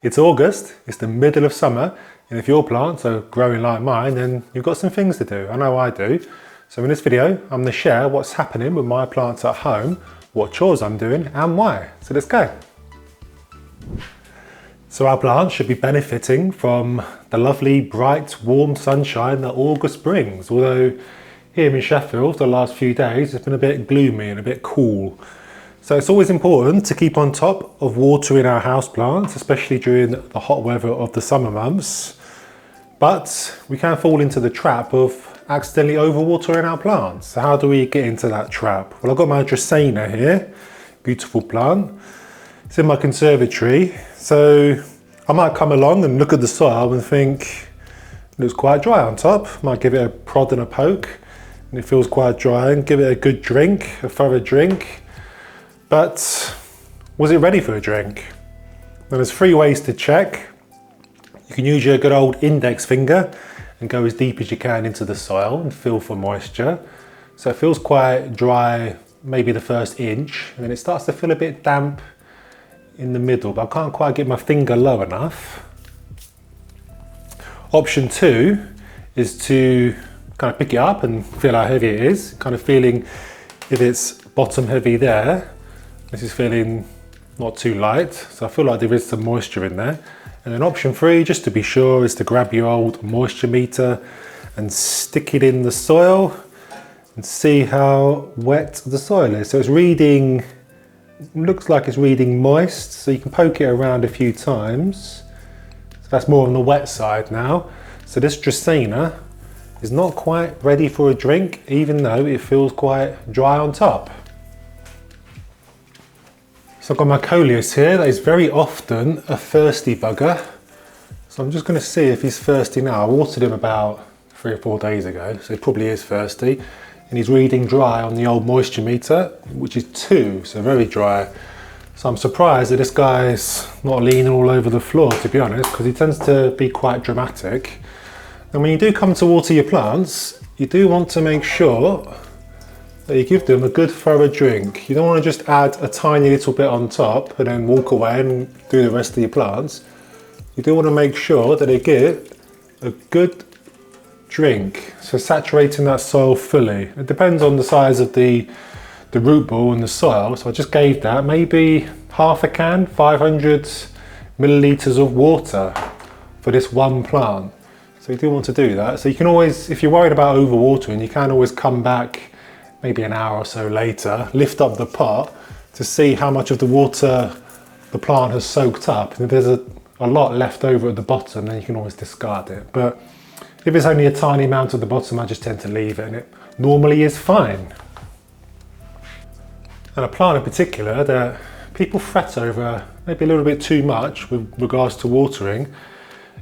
It's August, it's the middle of summer, and if your plants are growing like mine, then you've got some things to do. I know I do. So in this video, I'm going to share what's happening with my plants at home, what chores I'm doing, and why. So let's go. So our plants should be benefiting from the lovely, bright, warm sunshine that August brings. Although here in Sheffield, the last few days, it's been a bit gloomy and a bit cool. So it's always important to keep on top of watering our houseplants, especially during the hot weather of the summer months. But we can fall into the trap of accidentally overwatering our plants. So how do we get into that trap? Well, I've got my Dracaena here, beautiful plant. It's in my conservatory. So I might come along and look at the soil and think, it looks quite dry on top. Might give it a prod and a poke, and it feels quite dry, and give it a good drink, a thorough drink. But was it ready for a drink? Now there's 3 ways to check. You can use your good old index finger and go as deep as you can into the soil and feel for moisture. So it feels quite dry, maybe the first inch, and then it starts to feel a bit damp in the middle, but I can't quite get my finger low enough. Option 2 is to kind of pick it up and feel how heavy it is, kind of feeling if it's bottom heavy there. This is feeling not too light, so I feel like there is some moisture in there. And then option 3, just to be sure, is to grab your old moisture meter and stick it in the soil and see how wet the soil is. So it's reading, looks like it's reading moist, so you can poke it around a few times. So that's more on the wet side now. So this Dracaena is not quite ready for a drink, even though it feels quite dry on top. So I've got my Coleus here that is very often a thirsty bugger. So I'm just going to see if he's thirsty now. I watered him about 3 or 4 days ago, so he probably is thirsty. And he's reading dry on the old moisture meter, which is 2, so very dry. So I'm surprised that this guy's not leaning all over the floor, to be honest, because he tends to be quite dramatic. And when you do come to water your plants, you do want to make sure that you give them a good thorough drink. You don't want to just add a tiny little bit on top and then walk away and do the rest of your plants. You do want to make sure that they get a good drink, so saturating that soil fully. It depends on the size of the root ball and the soil, so I just gave that maybe half a can, 500 millilitres of water for this one plant. So you do want to do that. So you can always, if you're worried about overwatering, you can always come back maybe an hour or so later, lift up the pot to see how much of the water the plant has soaked up. And if there's a lot left over at the bottom, then you can always discard it. But if it's only a tiny amount at the bottom, I just tend to leave it, and it normally is fine. And a plant in particular that people fret over maybe a little bit too much with regards to watering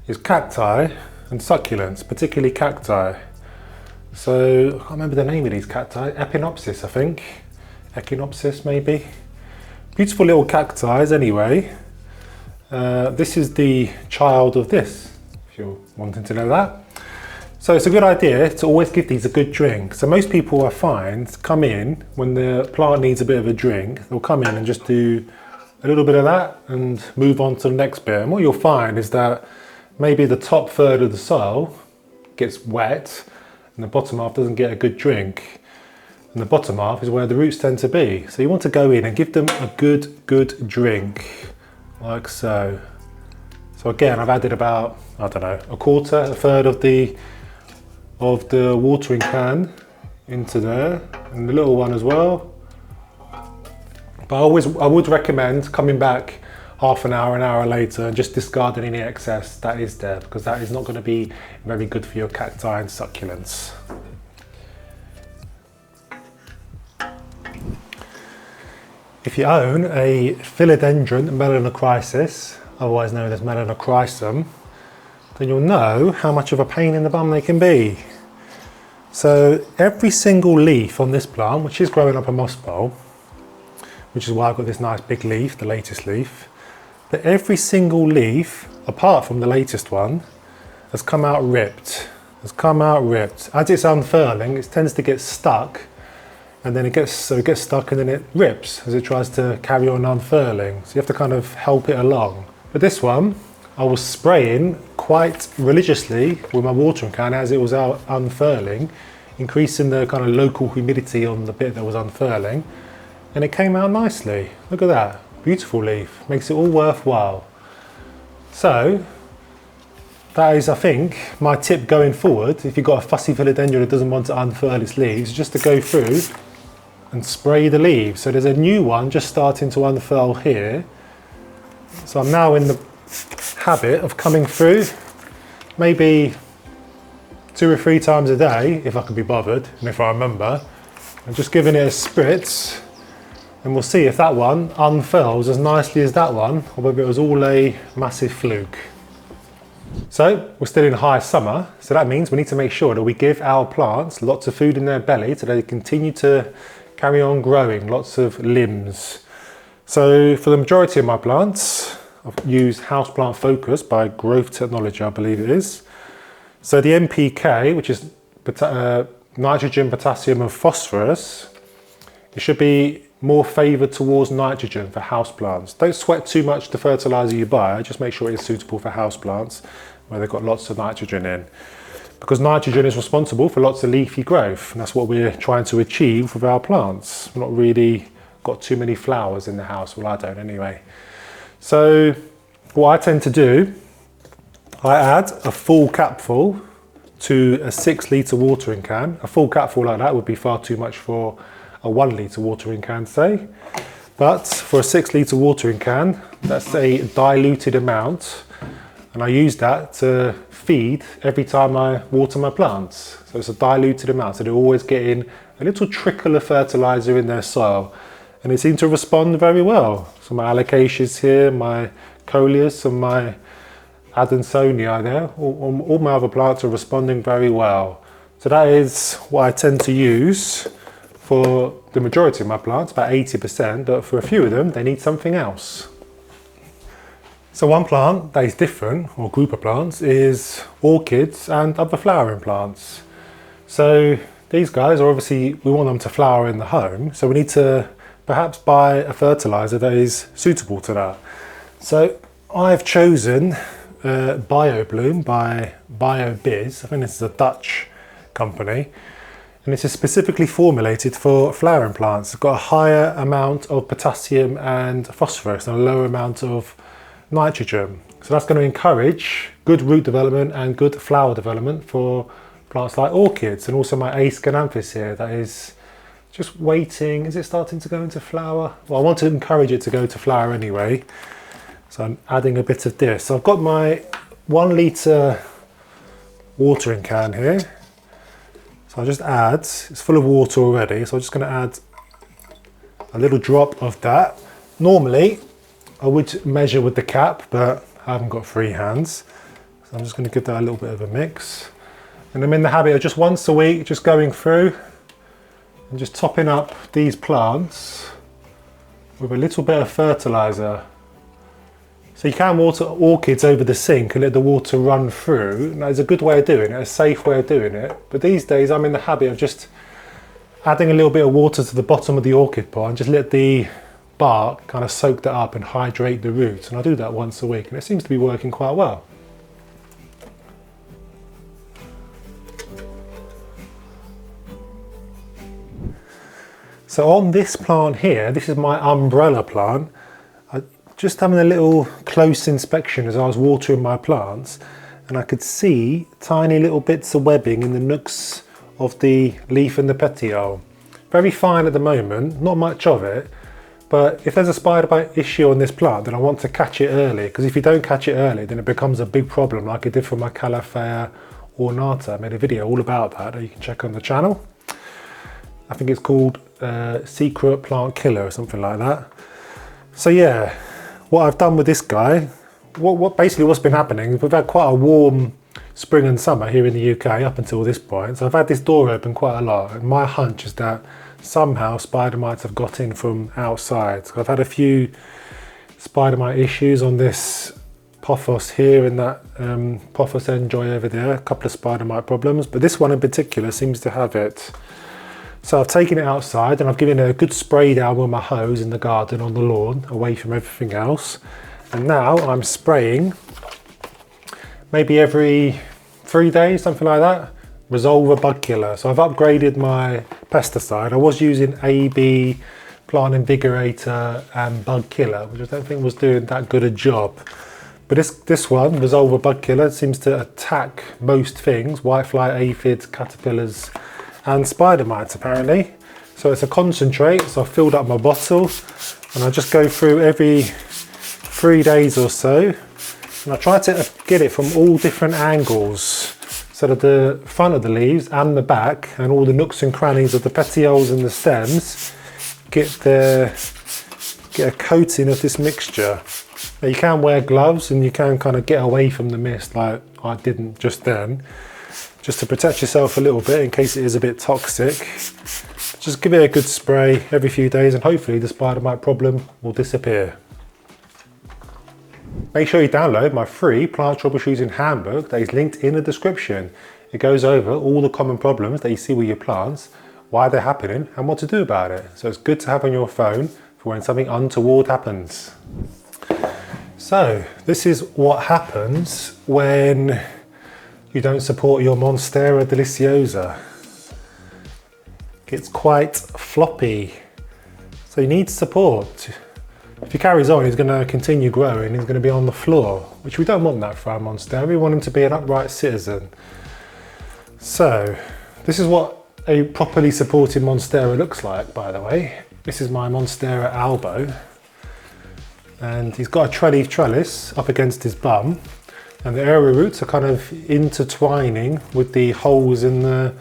is cacti and succulents, particularly cacti. So I can't remember the name of these cacti, Echinopsis I think, Echinopsis maybe. Beautiful little cacti anyway. This is the child of this, if you're wanting to know that. So it's a good idea to always give these a good drink. So most people I find come in when the plant needs a bit of a drink, they'll come in and just do a little bit of that and move on to the next bit. And what you'll find is that maybe the top third of the soil gets wet and the bottom half doesn't get a good drink. And the bottom half is where the roots tend to be. So you want to go in and give them a good drink, like so. So again, I've added about, I don't know, a third of the watering can into there, and the little one as well. But I would recommend coming back half an hour later and just discarding any excess that is there, because that is not going to be very good for your cacti and succulents. If you own a philodendron melanocrysis, otherwise known as melanochrysum, then you'll know how much of a pain in the bum they can be. So every single leaf on this plant, which is growing up a moss bowl, which is why I've got this nice big leaf, the latest leaf, but every single leaf, apart from the latest one, has come out ripped. As it's unfurling, it tends to get stuck, and then it gets stuck and then it rips as it tries to carry on unfurling. So you have to kind of help it along. But this one I was spraying quite religiously with my watering can as it was out unfurling, increasing the kind of local humidity on the bit that was unfurling, and it came out nicely. Look at that, beautiful leaf, makes it all worthwhile. So that is, I think, my tip going forward. If you've got a fussy philodendron that doesn't want to unfurl its leaves, just to go through and spray the leaves. So there's a new one just starting to unfurl here. So I'm now in the habit of coming through maybe 2 or 3 times a day, if I can be bothered and if I remember, and just giving it a spritz, and we'll see if that one unfurls as nicely as that one, or whether it was all a massive fluke. So we're still in high summer, so that means we need to make sure that we give our plants lots of food in their belly so they continue to carry on growing, lots of limbs. So for the majority of my plants, I've used Houseplant Focus by Growth Technology, I believe it is. So the NPK, which is nitrogen, potassium and phosphorus, it should be more favoured towards nitrogen for houseplants. Don't sweat too much the fertiliser you buy, just make sure it's suitable for houseplants where they've got lots of nitrogen in. Because nitrogen is responsible for lots of leafy growth, and that's what we're trying to achieve with our plants. We're not really got too many flowers in the house, well I don't anyway. So what I tend to do, I add a full capful to a 6 litre watering can. A full capful like that would be far too much for a 1 litre watering can, say. But for a 6 litre watering can, that's a diluted amount. And I use that to feed every time I water my plants. So it's a diluted amount, so they're always getting a little trickle of fertiliser in their soil. And they seem to respond very well. So my alocasias here, my coleus and my Adansonii there, all my other plants are responding very well. So that is what I tend to use for the majority of my plants, about 80%, but for a few of them, they need something else. So one plant that is different, or group of plants, is orchids and other flowering plants. So these guys are obviously, we want them to flower in the home, so we need to perhaps buy a fertiliser that is suitable to that. So I've chosen BioBloom by BioBiz. I think this is a Dutch company, and this is specifically formulated for flowering plants. It's got a higher amount of potassium and phosphorus and a lower amount of nitrogen. So that's going to encourage good root development and good flower development for plants like orchids, and also my Aescananthus here that is just waiting. Is it starting to go into flower? Well, I want to encourage it to go to flower anyway. So I'm adding a bit of this. So I've got my 1 litre watering can here. So I'll just add, it's full of water already, so I'm just going to add a little drop of that. Normally I would measure with the cap, but I haven't got free hands. So I'm just going to give that a little bit of a mix. And I'm in the habit of just once a week, just going through and just topping up these plants with a little bit of fertiliser. So you can water orchids over the sink and let the water run through. That is a good way of doing it, a safe way of doing it. But these days I'm in the habit of just adding a little bit of water to the bottom of the orchid pot and just let the bark kind of soak that up and hydrate the roots. And I do that once a week and it seems to be working quite well. So on this plant here, this is my umbrella plant. Just having a little close inspection as I was watering my plants, and I could see tiny little bits of webbing in the nooks of the leaf and the petiole. Very fine at the moment, not much of it, but if there's a spider bite issue on this plant, then I want to catch it early, because if you don't catch it early, then it becomes a big problem like I did for my Calafea ornata. I made a video all about that you can check on the channel. I think it's called Secret Plant Killer or something like that. So yeah, what I've done with this guy, basically what's been happening, we've had quite a warm spring and summer here in the UK up until this point, so I've had this door open quite a lot, and my hunch is that somehow spider mites have got in from outside. So I've had a few spider mite issues on this Pothos here and that Pothos enjoy over there, a couple of spider mite problems, but this one in particular seems to have it. So I've taken it outside and I've given it a good spray down with my hose in the garden on the lawn, away from everything else. And now I'm spraying maybe every 3 days, something like that. Resolve a bug killer. So I've upgraded my pesticide. I was using AB, plant invigorator and bug killer, which I don't think was doing that good a job. But this one, Resolve a bug killer, seems to attack most things, whitefly, aphids, caterpillars and spider mites apparently. So it's a concentrate, so I've filled up my bottle and I just go through every 3 days or so. And I try to get it from all different angles, so that the front of the leaves and the back and all the nooks and crannies of the petioles and the stems get a coating of this mixture. Now you can wear gloves and you can kind of get away from the mist like I didn't just then, just to protect yourself a little bit in case it is a bit toxic. Just give it a good spray every few days and hopefully the spider mite problem will disappear. Make sure you download my free plant troubleshooting handbook that is linked in the description. It goes over all the common problems that you see with your plants, why they're happening and what to do about it. So it's good to have on your phone for when something untoward happens. So this is what happens when you don't support your Monstera deliciosa. It's quite floppy, so you need support. If he carries on, he's going to continue growing, he's going to be on the floor, which we don't want that for our Monstera. We want him to be an upright citizen. So this is what a properly supported Monstera looks like, by the way. This is my Monstera albo, and he's got a treleaf trellis up against his bum, and the aerial roots are kind of intertwining with the holes in the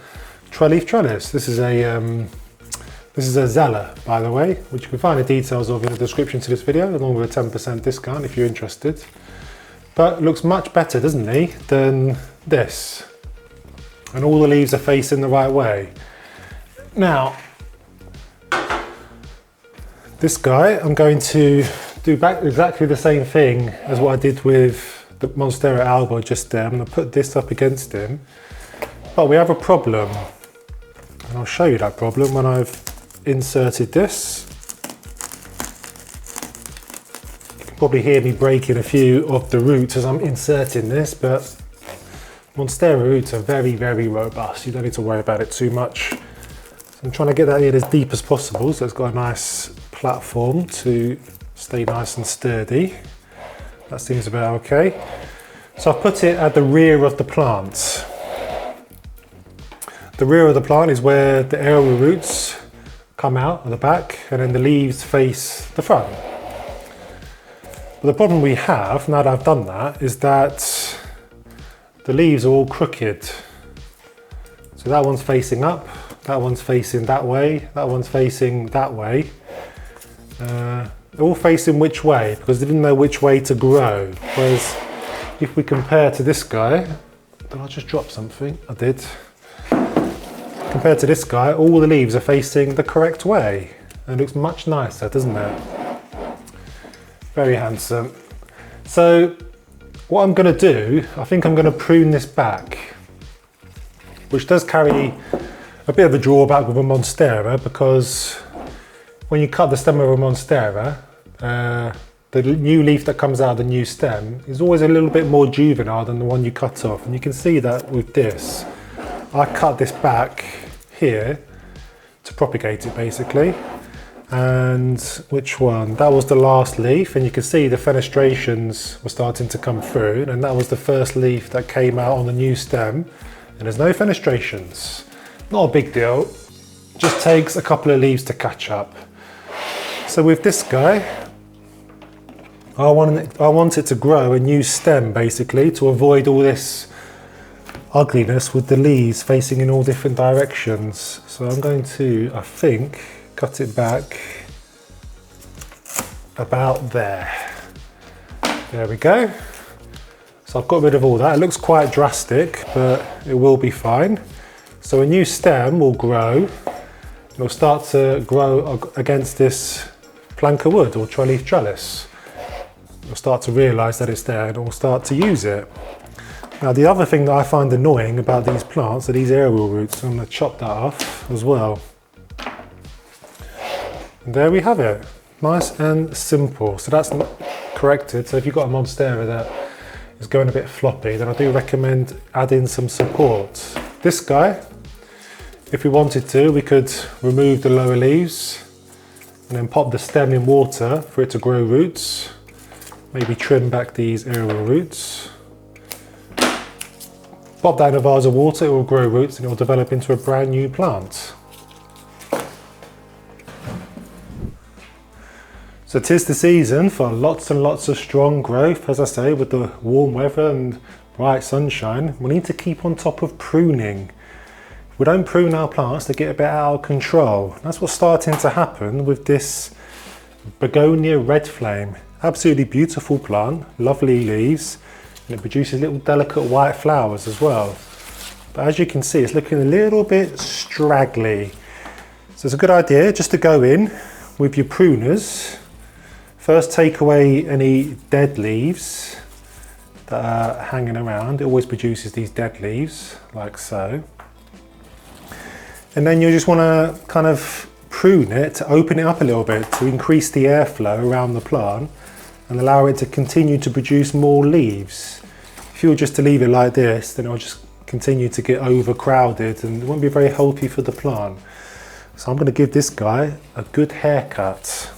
treleaf trellis. This is a Zeller, by the way, which you can find the details of in the description to this video, along with a 10% discount if you're interested. But looks much better, doesn't he, than this. And all the leaves are facing the right way. Now, this guy, I'm going to do back exactly the same thing as what I did with the Monstera albo just there. I'm going to put this up against him. But we have a problem. And I'll show you that problem when I've inserted this. You can probably hear me breaking a few of the roots as I'm inserting this, but Monstera roots are very, very robust. You don't need to worry about it too much. So I'm trying to get that in as deep as possible so it's got a nice platform to stay nice and sturdy. That seems about okay. So I've put it at the rear of the plant. The rear of the plant is where the aerial roots come out of the back and then the leaves face the front. But the problem we have, now that I've done that, is that the leaves are all crooked. So that one's facing up, that one's facing that way, that one's facing that way. They're all facing which way because they didn't know which way to grow. Whereas if we compare to this guy, did I just drop something? I did. Compared to this guy, all the leaves are facing the correct way. And it looks much nicer, doesn't it? Very handsome. So what I'm going to do, I think I'm going to prune this back, which does carry a bit of a drawback with a Monstera because when you cut the stem of a Monstera, the new leaf that comes out of the new stem is always a little bit more juvenile than the one you cut off. And you can see that with this. I cut this back here to propagate it basically. And which one? That was the last leaf, and you can see the fenestrations were starting to come through, and that was the first leaf that came out on the new stem. And there's no fenestrations. Not a big deal, just takes a couple of leaves to catch up. So with this guy, I want it to grow a new stem basically to avoid all this ugliness with the leaves facing in all different directions. So I'm going to, I think, cut it back about there. There we go. So I've got rid of all that. It looks quite drastic, but it will be fine. So a new stem will grow. It'll start to grow against this plank of wood or treleaf trellis. You'll start to realise that it's there and it'll start to use it. Now the other thing that I find annoying about these plants are these aerial roots. I'm going to chop that off as well. And there we have it. Nice and simple. So that's corrected. So if you've got a Monstera that is going a bit floppy, then I do recommend adding some support. This guy, if we wanted to, we could remove the lower leaves and then pop the stem in water for it to grow roots. Maybe trim back these aerial roots. Pop that in a vase of water, it will grow roots and it will develop into a brand new plant. So 'tis the season for lots and lots of strong growth. As I say, with the warm weather and bright sunshine, we need to keep on top of pruning. If we don't prune our plants, they get a bit out of control. That's what's starting to happen with this begonia red flame. Absolutely beautiful plant, lovely leaves, and it produces little delicate white flowers as well. But as you can see, it's looking a little bit straggly. So it's a good idea just to go in with your pruners. First, take away any dead leaves that are hanging around. It always produces these dead leaves, like so. And then you just want to kind of prune it to open it up a little bit to increase the airflow around the plant and allow it to continue to produce more leaves. If you were just to leave it like this, then it will just continue to get overcrowded and it won't be very healthy for the plant. So I'm going to give this guy a good haircut.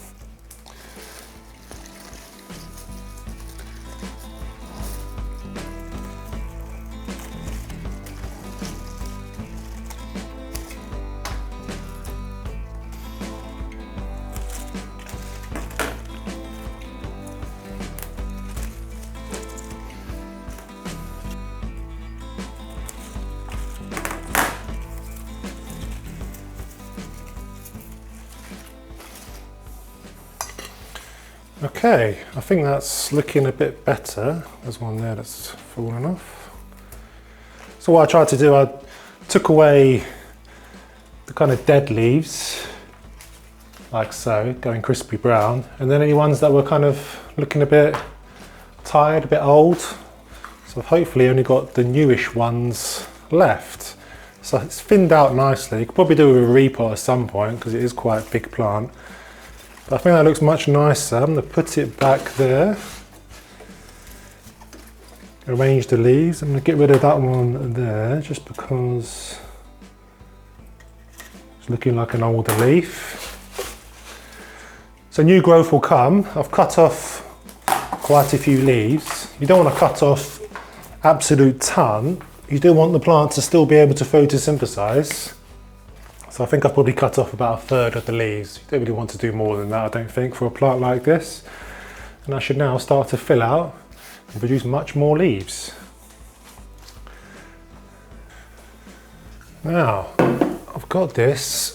Okay, I think that's looking a bit better. There's one there that's fallen off. So what I tried to do, I took away the kind of dead leaves, like so, going crispy brown, and then any ones that were kind of looking a bit tired, a bit old. So I've hopefully only got the newish ones left. So it's thinned out nicely. You could probably do it with a repot at some point because it is quite a big plant. But I think that looks much nicer. I'm going to put it back there. Arrange the leaves. I'm going to get rid of that one there just because it's looking like an older leaf. So new growth will come. I've cut off quite a few leaves. You don't want to cut off absolute ton. You do want the plant to still be able to photosynthesize. So I think I've probably cut off about a third of the leaves. You don't really want to do more than that, I don't think, for a plant like this. And I should now start to fill out and produce much more leaves. Now, I've got this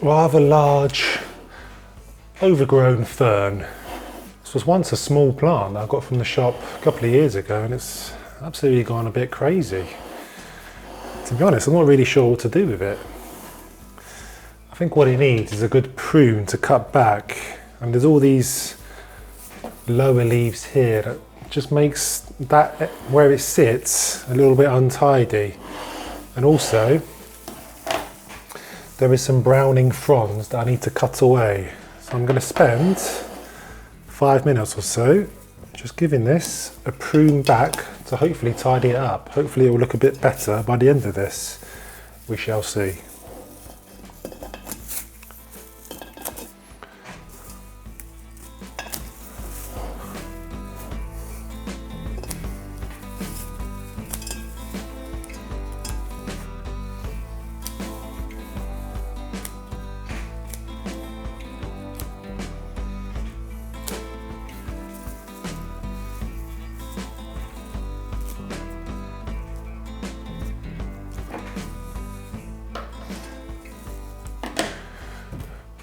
rather large overgrown fern. This was once a small plant that I got from the shop a couple of years ago and it's absolutely gone a bit crazy. To be honest, I'm not really sure what to do with it. I think what it needs is a good prune to cut back, and there's all these lower leaves here that just makes that where it sits a little bit untidy. And also there is some browning fronds that I need to cut away. So I'm going to spend 5 minutes or so just giving this a prune back to hopefully tidy it up. Hopefully it will look a bit better by the end of this. We shall see.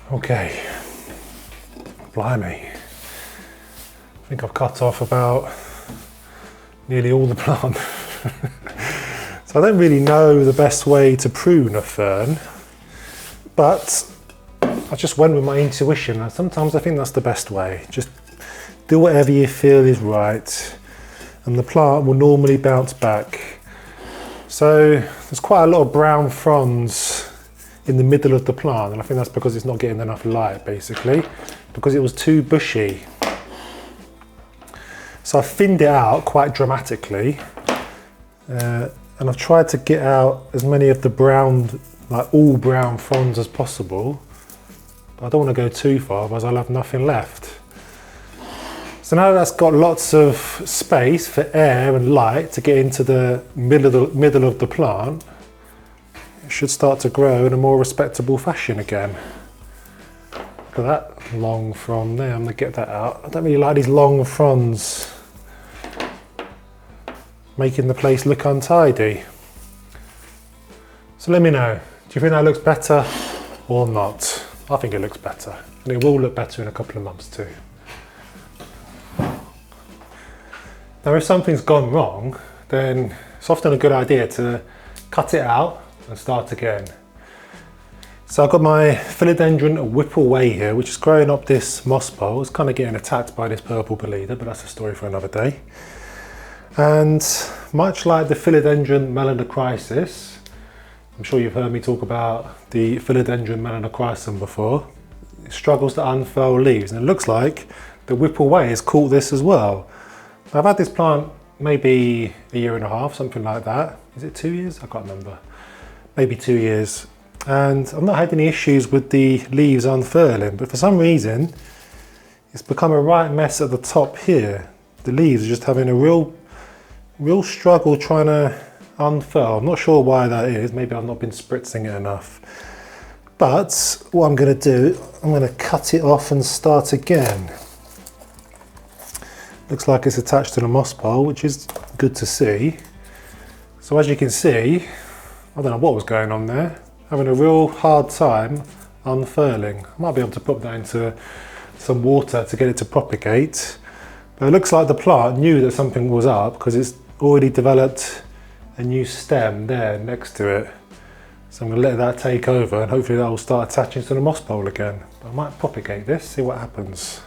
Okay, blimey, I think I've cut off about nearly all the plant. So I don't really know the best way to prune a fern, but I just went with my intuition, and sometimes I think that's the best way. Just do whatever you feel is right, and the plant will normally bounce back. So there's quite a lot of brown fronds in the middle of the plant, and I think that's because it's not getting enough light, basically, because it was too bushy. So I've thinned it out quite dramatically, and I've tried to get out as many of the brown, like all brown fronds as possible. But I don't want to go too far, otherwise I'll have nothing left. So now that's got lots of space for air and light to get into the middle of the plant, it should start to grow in a more respectable fashion again. Look at that long frond there, I'm going to get that out. I don't really like these long fronds making the place look untidy. So let me know, do you think that looks better or not? I think it looks better, and it will look better in a couple of months too. Now if something's gone wrong, then it's often a good idea to cut it out and start again. So I've got my philodendron whippleway here, which is growing up this moss pole. It's kind of getting attacked by this purple bolete, but that's a story for another day. And much like the philodendron melanocrysis, I'm sure you've heard me talk about the philodendron melanochrysum before, it struggles to unfurl leaves, and it looks like the whippleway has caught this as well. I've had this plant maybe a year and a half, something like that. Is it 2 years? I can't remember. Maybe 2 years. And I've not had any issues with the leaves unfurling, but for some reason, it's become a right mess at the top here. The leaves are just having a real struggle trying to unfurl. I'm not sure why that is. Maybe I've not been spritzing it enough. But what I'm going to do, I'm going to cut it off and start again. Looks like it's attached to the moss pole, which is good to see. So as you can see, I don't know what was going on there, having a real hard time unfurling. I might be able to put that into some water to get it to propagate. But it looks like the plant knew that something was up because it's already developed a new stem there next to it. So I'm going to let that take over and hopefully that will start attaching to the moss pole again. But I might propagate this, see what happens.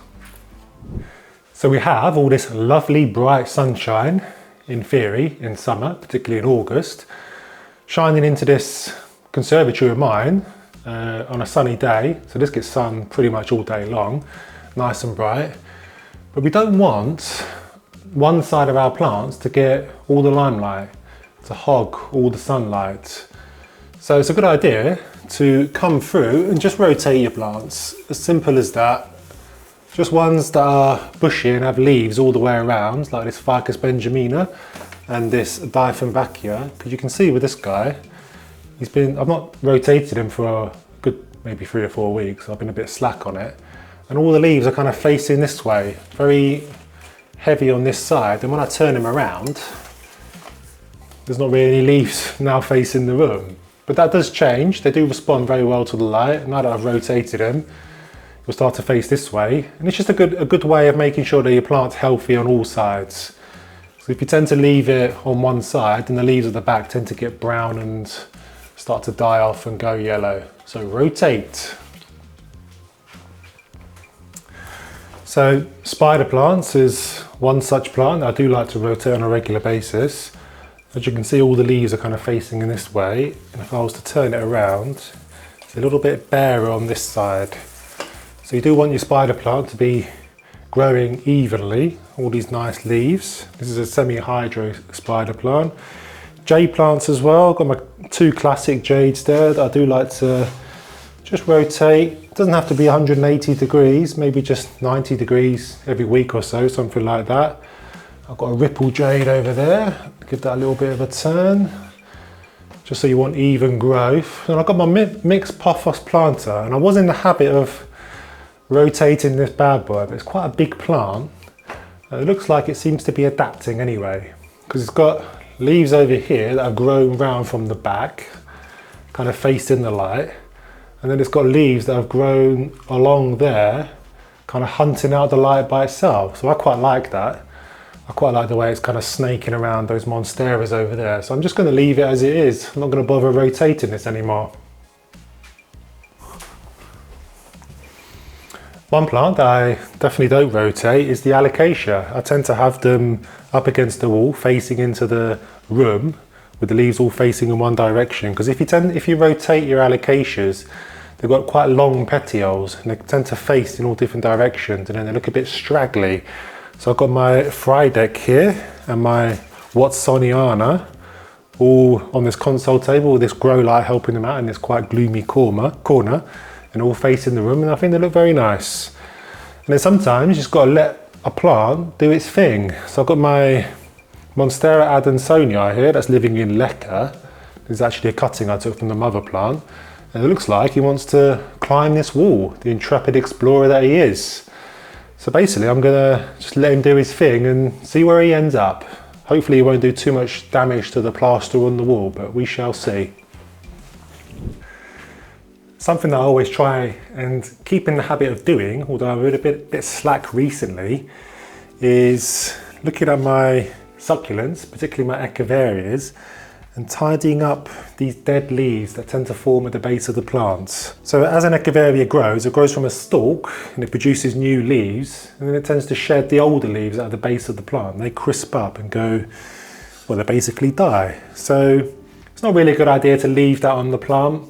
So we have all this lovely bright sunshine, in theory, in summer, particularly in August, shining into this conservatory of mine on a sunny day. So this gets sun pretty much all day long, nice and bright. But we don't want one side of our plants to get all the limelight, to hog all the sunlight. So it's a good idea to come through and just rotate your plants, as simple as that. Just ones that are bushy and have leaves all the way around, like this Ficus benjamina and this Dieffenbachia. Because you can see with this guy, I've not rotated him for a good maybe 3 or 4 weeks. I've been a bit slack on it. And all the leaves are kind of facing this way, very heavy on this side. And when I turn him around, there's not really any leaves now facing the room. But that does change. They do respond very well to the light. Now that I've rotated him, will start to face this way, and it's just a good way of making sure that your plant's healthy on all sides. So if you tend to leave it on one side, then the leaves at the back tend to get brown and start to die off and go yellow. So rotate. So spider plants is one such plant that I do like to rotate on a regular basis. As you can see, all the leaves are kind of facing in this way, and if I was to turn it around, it's a little bit barer on this side. So you do want your spider plant to be growing evenly, all these nice leaves. This is a semi-hydro spider plant. Jade plants as well, got my 2 classic jades there that I do like to just rotate. It doesn't have to be 180 degrees, maybe just 90 degrees every week or so, something like that. I've got a ripple jade over there, give that a little bit of a turn, just so you want even growth. And I've got my mixed pothos planter, and I was in the habit of rotating this bad boy, but it's quite a big plant. It looks like it seems to be adapting anyway, because it's got leaves over here that have grown round from the back, kind of facing the light, and then it's got leaves that have grown along there, kind of hunting out the light by itself. So I quite like that. I quite like the way it's kind of snaking around those monsteras over there. So I'm just going to leave it as it is. I'm not going to bother rotating this anymore. One plant that I definitely don't rotate is the alocasia. I tend to have them up against the wall, facing into the room, with the leaves all facing in one direction. Because if you rotate your alocasias, they've got quite long petioles, and they tend to face in all different directions, and then they look a bit straggly. So I've got my fry deck here and my Watsoniana all on this console table with this grow light helping them out in this quite gloomy corner and all facing the room, and I think they look very nice. And then sometimes you just got to let a plant do its thing. So I've got my Monstera adansonii here that's living in Leca. This is actually a cutting I took from the mother plant, and it looks like he wants to climb this wall, the intrepid explorer that he is. So basically I'm gonna just let him do his thing and see where he ends up. Hopefully he won't do too much damage to the plaster on the wall, but we shall see. Something that I always try and keep in the habit of doing, although I've been a bit slack recently, is looking at my succulents, particularly my echeverias, and tidying up these dead leaves that tend to form at the base of the plants. So as an echeveria grows, it grows from a stalk and it produces new leaves, and then it tends to shed the older leaves at the base of the plant. They crisp up and go, well, they basically die. So it's not really a good idea to leave that on the plant.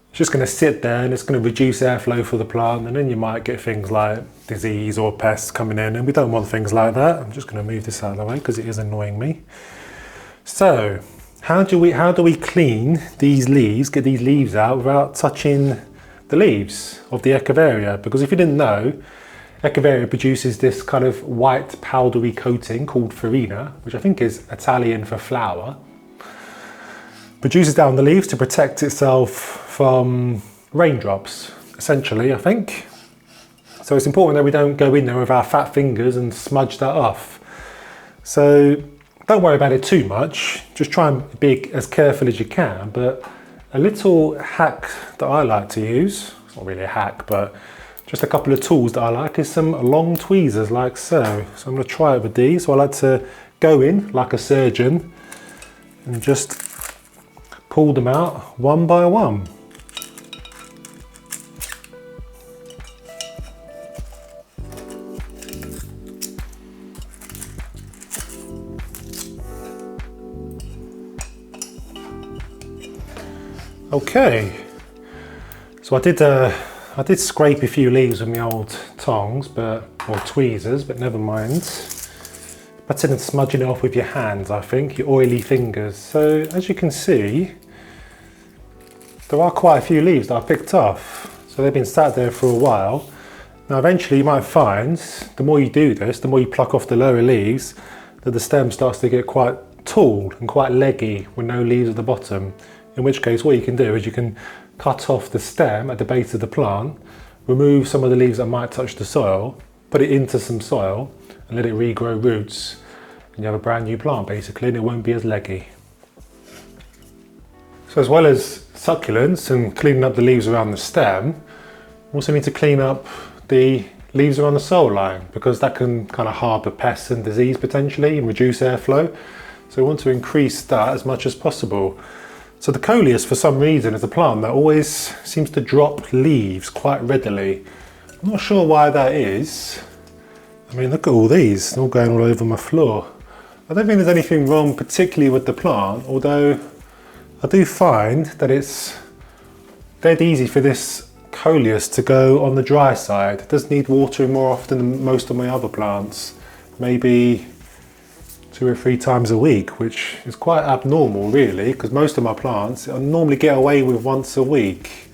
It's just going to sit there and it's going to reduce airflow for the plant, and then you might get things like disease or pests coming in, and we don't want things like that. I'm just going to move this out of the way because it is annoying me. So how do we clean these leaves, get these leaves out without touching the leaves of the echeveria? Because if you didn't know, echeveria produces this kind of white powdery coating called farina, which I think is Italian for flour. Produces down the leaves to protect itself from raindrops, essentially, I think. So it's important that we don't go in there with our fat fingers and smudge that off. So don't worry about it too much, just try and be as careful as you can. But a little hack that I like to use, it's not really a hack, but just a couple of tools that I like, is some long tweezers like so. So I'm going to try it with these. So I like to go in like a surgeon and just pull them out one by one. Okay, so I did scrape a few leaves with my old tongs, or tweezers, but never mind. Better than smudging it off with your hands, I think, your oily fingers. So as you can see, there are quite a few leaves that I picked off. So they've been sat there for a while. Now eventually you might find, the more you do this, the more you pluck off the lower leaves, that the stem starts to get quite tall and quite leggy with no leaves at the bottom. In which case what you can do is you can cut off the stem at the base of the plant, remove some of the leaves that might touch the soil, put it into some soil and let it regrow roots, and you have a brand new plant basically, and it won't be as leggy. So as well as succulents and cleaning up the leaves around the stem, we also need to clean up the leaves around the soil line, because that can kind of harbour pests and disease potentially and reduce airflow. So we want to increase that as much as possible. So the coleus, for some reason, is a plant that always seems to drop leaves quite readily. I'm not sure why that is. I mean, look at all these, they're all going all over my floor. I don't think there's anything wrong particularly with the plant, although I do find that it's dead easy for this coleus to go on the dry side. It does need watering more often than most of my other plants. Maybe 2 or 3 times a week, which is quite abnormal really, because most of my plants I normally get away with once a week.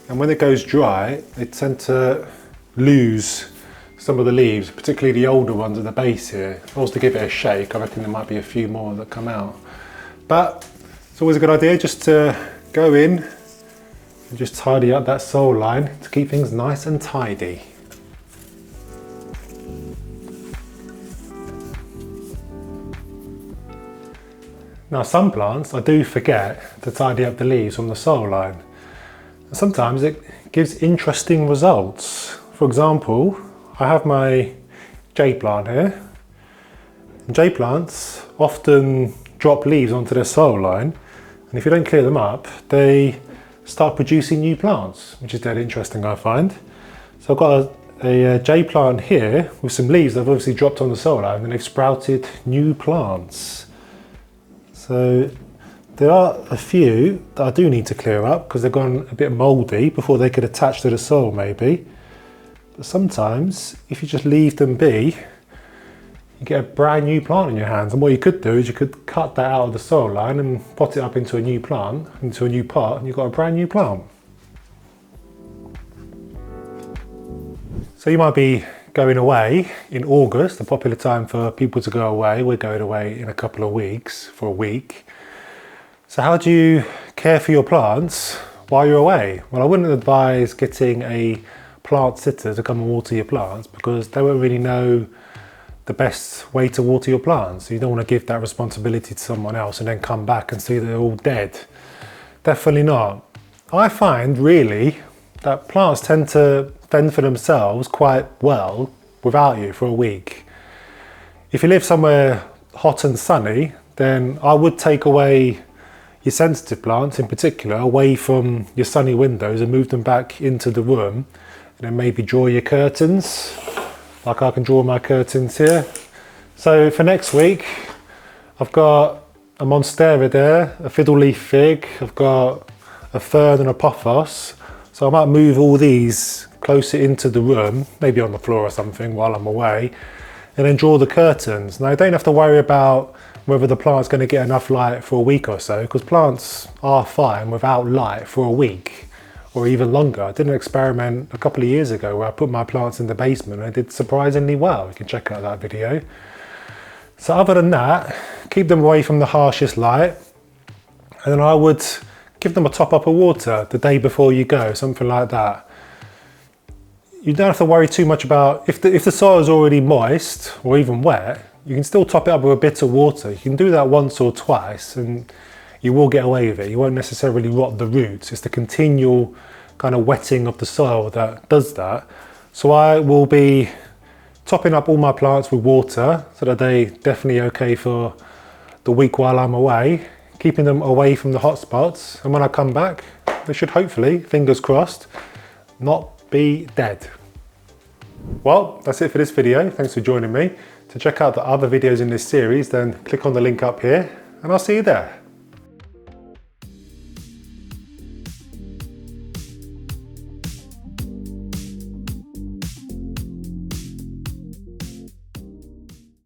And when it goes dry, they tend to lose some of the leaves, particularly the older ones at the base here. If I was to give it a shake, I reckon there might be a few more that come out. But it's always a good idea just to go in and just tidy up that soil line to keep things nice and tidy. Now some plants I do forget to tidy up the leaves from the soil line. And sometimes it gives interesting results. For example, I have my jade plant here. And jade plants often drop leaves onto their soil line, and if you don't clear them up, they start producing new plants, which is dead interesting, I find. So I've got a jade plant here with some leaves that have obviously dropped on the soil line, and they've sprouted new plants. So there are a few that I do need to clear up because they've gone a bit mouldy before they could attach to the soil maybe. But sometimes if you just leave them be, you get a brand new plant in your hands. And what you could do is you could cut that out of the soil line and pot it up into a new plant, into a new pot, and you've got a brand new plant. So you might be going away in August, a popular time for people to go away. We're going away in a couple of weeks, for a week. So how do you care for your plants while you're away? Well, I wouldn't advise getting a plant sitter to come and water your plants, because they won't really know the best way to water your plants. You don't want to give that responsibility to someone else and then come back and see they're all dead. Definitely not. I find really that plants tend to fend for themselves quite well without you for a week. If you live somewhere hot and sunny, then I would take away your sensitive plants in particular away from your sunny windows and move them back into the room, and then maybe draw your curtains, like I can draw my curtains here. So for next week, I've got a monstera there, a fiddle leaf fig, I've got a fern and a pothos. So I might move all these closer into the room, maybe on the floor or something while I'm away, and then draw the curtains. Now I don't have to worry about whether the plant's going to get enough light for a week or so, because plants are fine without light for a week or even longer. I did an experiment a couple of years ago where I put my plants in the basement and I did surprisingly well. You can check out that video. So other than that, keep them away from the harshest light, and then I would give them a top up of water the day before you go, something like that. You don't have to worry too much about, if the soil is already moist or even wet, you can still top it up with a bit of water. You can do that once or twice and you will get away with it. You won't necessarily rot the roots. It's the continual kind of wetting of the soil that does that. So I will be topping up all my plants with water so that they're definitely okay for the week while I'm away, keeping them away from the hot spots. And when I come back, they should hopefully, fingers crossed, not be dead. Well, that's it for this video. Thanks for joining me. To check out the other videos in this series, then click on the link up here and I'll see you there.